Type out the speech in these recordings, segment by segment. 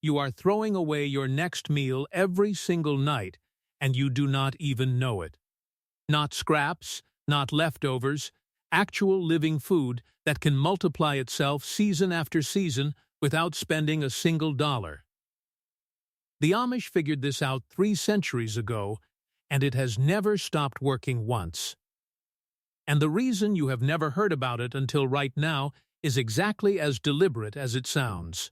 you are throwing away your next meal every single night, and you do not even know it. Not scraps, not leftovers, actual living food that can multiply itself season after season without spending a single dollar. The Amish figured this out 3 centuries ago, and it has never stopped working once. And the reason you have never heard about it until right now is exactly as deliberate as it sounds.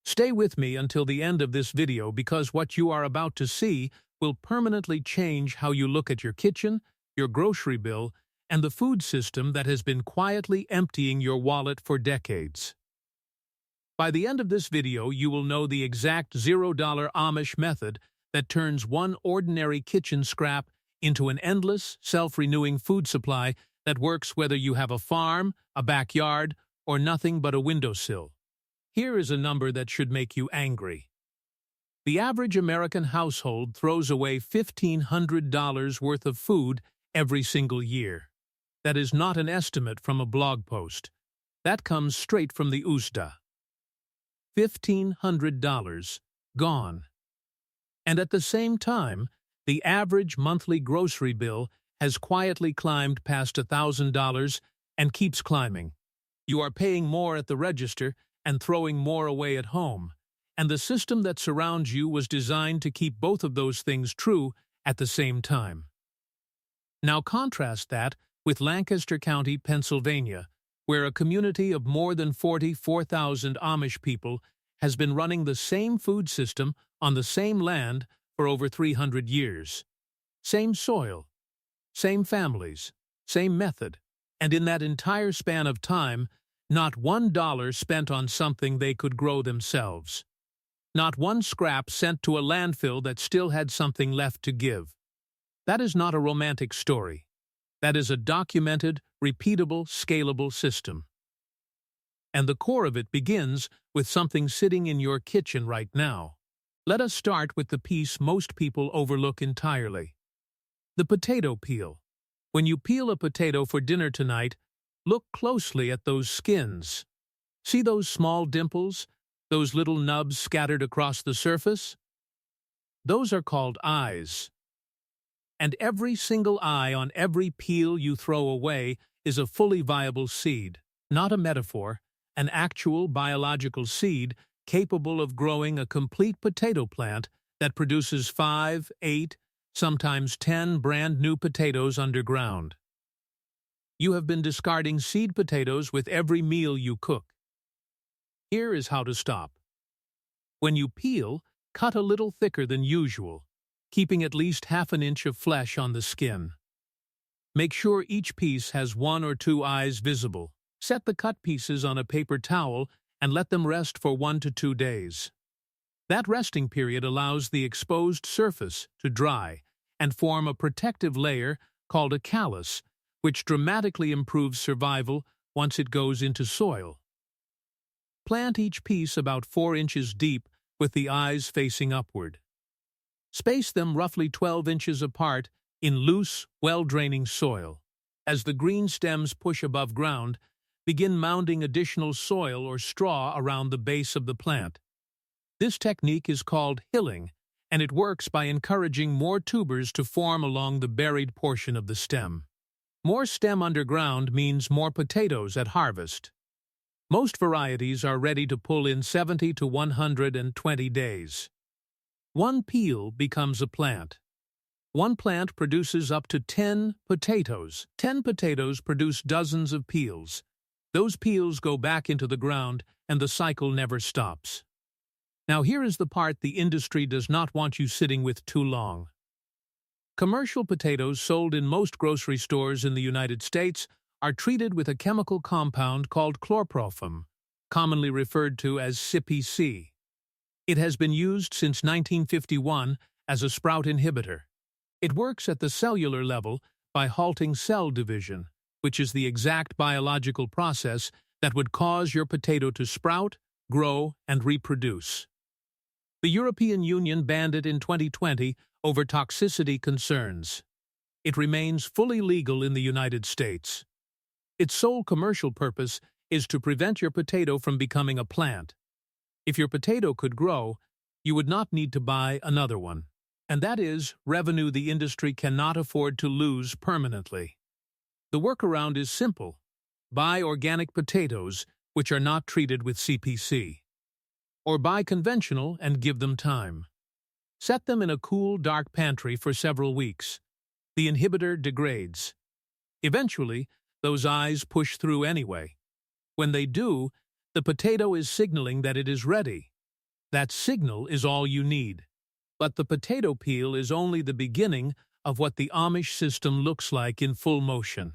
Stay with me until the end of this video because what you are about to see will permanently change how you look at your kitchen, your grocery bill, and the food system that has been quietly emptying your wallet for decades. By the end of this video, you will know the exact $0 Amish method that turns one ordinary kitchen scrap into an endless, self-renewing food supply that works whether you have a farm, a backyard, or nothing but a windowsill. Here is a number that should make you angry. The average American household throws away $1,500 worth of food every single year. That is not an estimate from a blog post. That comes straight from the USDA. $1,500 gone. And at the same time, the average monthly grocery bill has quietly climbed past $1,000 and keeps climbing. You are paying more at the register and throwing more away at home, and the system that surrounds you was designed to keep both of those things true at the same time. Now contrast that with Lancaster County, Pennsylvania, where a community of more than 44,000 Amish people has been running the same food system on the same land for over 300 years. Same soil, same families, same method, and in that entire span of time, not $1 spent on something they could grow themselves. Not one scrap sent to a landfill that still had something left to give. That is not a romantic story. That is a documented, repeatable, scalable system. And the core of it begins with something sitting in your kitchen right now. Let us start with the piece most people overlook entirely. The potato peel. When you peel a potato for dinner tonight, look closely at those skins. See those small dimples, those little nubs scattered across the surface? Those are called eyes. And every single eye on every peel you throw away is a fully viable seed, not a metaphor, an actual biological seed capable of growing a complete potato plant that produces 5, 8, sometimes 10 brand new potatoes underground. You have been discarding seed potatoes with every meal you cook. Here is how to stop. When you peel, cut a little thicker than usual, keeping at least half an inch of flesh on the skin. Make sure each piece has 1 or 2 eyes visible. Set the cut pieces on a paper towel and let them rest for 1 to 2 days. That resting period allows the exposed surface to dry and form a protective layer called a callus, which dramatically improves survival once it goes into soil. Plant each piece about 4 inches deep with the eyes facing upward. Space them roughly 12 inches apart in loose, well-draining soil. As the green stems push above ground, begin mounding additional soil or straw around the base of the plant. This technique is called hilling, and it works by encouraging more tubers to form along the buried portion of the stem. More stem underground means more potatoes at harvest. Most varieties are ready to pull in 70 to 120 days. One peel becomes a plant. One plant produces up to 10 potatoes. 10 potatoes produce dozens of peels. Those peels go back into the ground, and the cycle never stops. Now here is the part the industry does not want you sitting with too long. Commercial potatoes sold in most grocery stores in the United States are treated with a chemical compound called chlorpropham, commonly referred to as CIPC. It has been used since 1951 as a sprout inhibitor. It works at the cellular level by halting cell division, which is the exact biological process that would cause your potato to sprout, grow, and reproduce. The European Union banned it in 2020 over toxicity concerns. It remains fully legal in the United States. Its sole commercial purpose is to prevent your potato from becoming a plant. If your potato could grow, you would not need to buy another one. And that is revenue the industry cannot afford to lose permanently. The workaround is simple. Buy organic potatoes, which are not treated with CPC. Or buy conventional and give them time. Set them in a cool, dark pantry for several weeks. The inhibitor degrades. Eventually, those eyes push through anyway. When they do, the potato is signaling that it is ready. That signal is all you need. But the potato peel is only the beginning of what the Amish system looks like in full motion.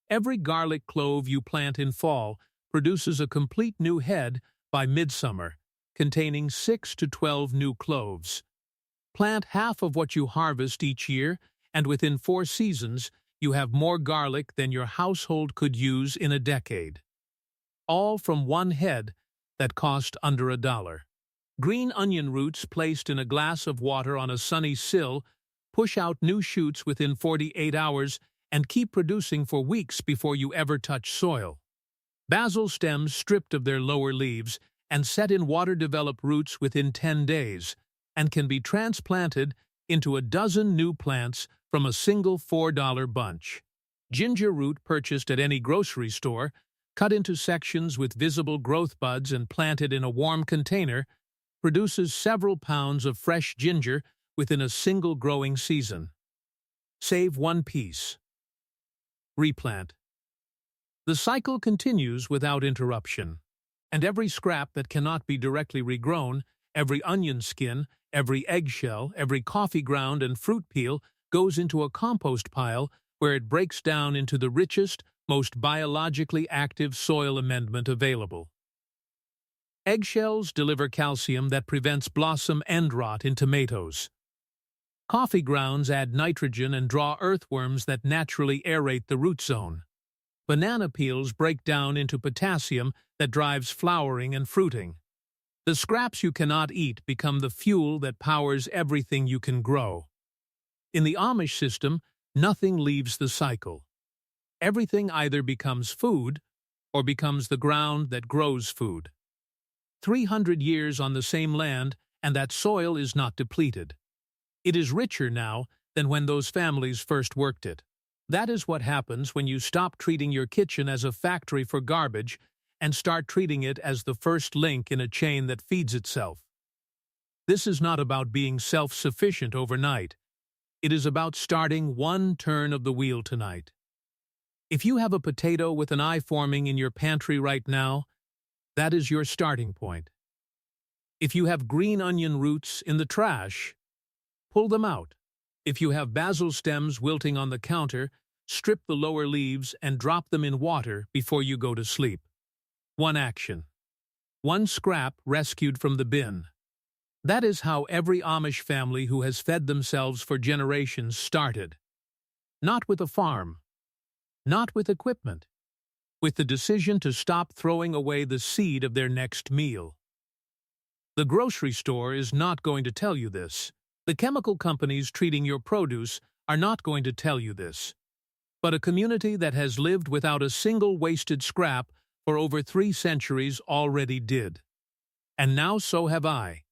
Every garlic clove you plant in fall produces a complete new head by midsummer, containing 6 to 12 new cloves. Plant half of what you harvest each year, and within 4 seasons, you have more garlic than your household could use in a decade. All from one head that cost under $1. Green onion roots placed in a glass of water on a sunny sill push out new shoots within 48 hours and keep producing for weeks before you ever touch soil. Basil stems stripped of their lower leaves and set in water develop roots within 10 days and can be transplanted into a dozen new plants from a single $4 bunch. Ginger root purchased at any grocery store, cut into sections with visible growth buds and planted in a warm container, produces several pounds of fresh ginger within a single growing season. Save one piece. Replant. The cycle continues without interruption, and every scrap that cannot be directly regrown, every onion skin, every eggshell, every coffee ground and fruit peel goes into a compost pile where it breaks down into the richest, most biologically active soil amendment available. Eggshells deliver calcium that prevents blossom end rot in tomatoes. Coffee grounds add nitrogen and draw earthworms that naturally aerate the root zone. Banana peels break down into potassium that drives flowering and fruiting. The scraps you cannot eat become the fuel that powers everything you can grow. In the Amish system, nothing leaves the cycle. Everything either becomes food or becomes the ground that grows food. 300 years on the same land, and that soil is not depleted. It is richer now than when those families first worked it. That is what happens when you stop treating your kitchen as a factory for garbage and start treating it as the first link in a chain that feeds itself. This is not about being self-sufficient overnight. It is about starting one turn of the wheel tonight. If you have a potato with an eye forming in your pantry right now, that is your starting point. If you have green onion roots in the trash, pull them out. If you have basil stems wilting on the counter, strip the lower leaves and drop them in water before you go to sleep. One action. One scrap rescued from the bin. That is how every Amish family who has fed themselves for generations started. Not with a farm. Not with equipment. With the decision to stop throwing away the seed of their next meal. The grocery store is not going to tell you this. The chemical companies treating your produce are not going to tell you this. But a community that has lived without a single wasted scrap for over 3 centuries already did. And now so have I.